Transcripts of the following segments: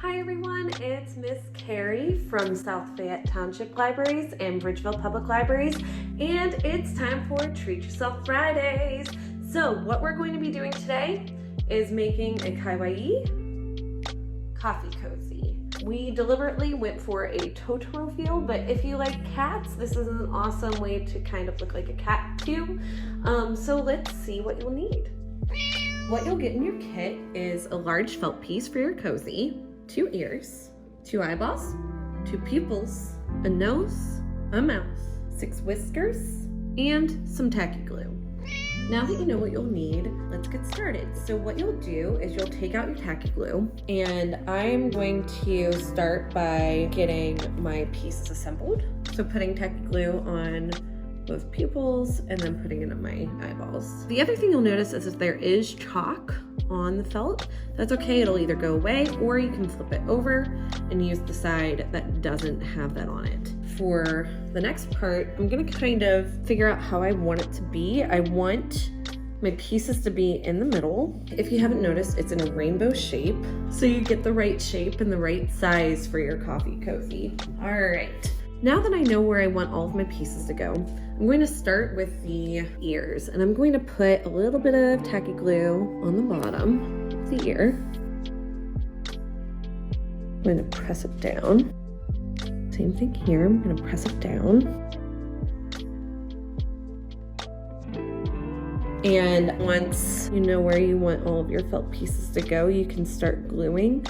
Hi everyone, it's Miss Carrie from South Fayette Township Libraries and Bridgeville Public Libraries, and it's time for Treat Yourself Fridays. So what we're going to be doing today is making a Kawaii coffee cozy. We deliberately went for a Totoro feel, but if you like cats, this is an awesome way to kind of look like a cat too. So let's see what you'll need. What you'll get in your kit is a large felt piece for your cozy, 2 ears, 2 eyeballs, 2 pupils, a nose, a mouth, 6 whiskers, and some tacky glue. Now that you know what you'll need, let's get started. So what you'll do is you'll take out your tacky glue, and I'm going to start by getting my pieces assembled. So putting tacky glue on both pupils and then putting it on my eyeballs. The other thing you'll notice is if there is chalk on the felt, that's okay, it'll either go away or you can flip it over and use the side that doesn't have that on it. For the next part, I'm gonna kind of figure out how I want it to be. I want my pieces to be in the middle. If you haven't noticed, it's in a rainbow shape, so you get the right shape and the right size for your coffee cozy. All right. Now that I know where I want all of my pieces to go, I'm going to start with the ears, and I'm going to put a little bit of tacky glue on the bottom of the ear. I'm going to press it down. Same thing here, I'm going to press it down. And once you know where you want all of your felt pieces to go, you can start gluing.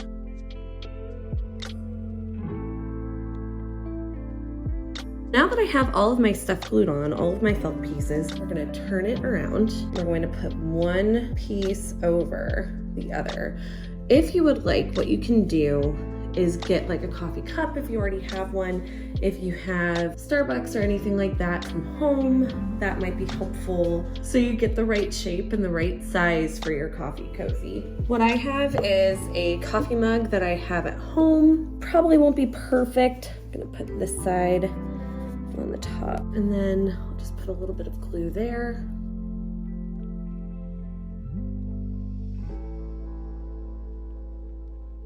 Now that I have all of my stuff glued on, all of my felt pieces, we're gonna turn it around. We're going to put one piece over the other. If you would like, what you can do is get like a coffee cup if you already have one. If you have Starbucks or anything like that from home, that might be helpful. So you get the right shape and the right size for your coffee cozy. What I have is a coffee mug that I have at home. Probably won't be perfect. I'm gonna put this side on the top, and then I'll just put a little bit of glue there.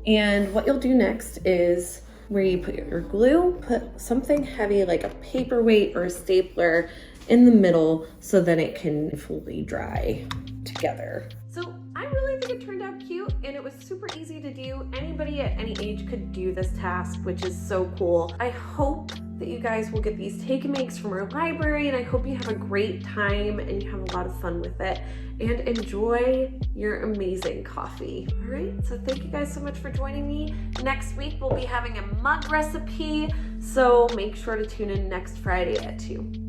And what you'll do next is where you put your glue, put something heavy like a paperweight or a stapler in the middle so that it can fully dry together. So I really think it turned out cute, and it was super easy to do. Anybody at any age could do this task, which is so cool. I hope that you guys will get these take and makes from our library, and I hope you have a great time and you have a lot of fun with it and enjoy your amazing coffee. All right, so thank you guys so much for joining me. Next week we'll be having a mug recipe, so make sure to tune in next Friday at 2.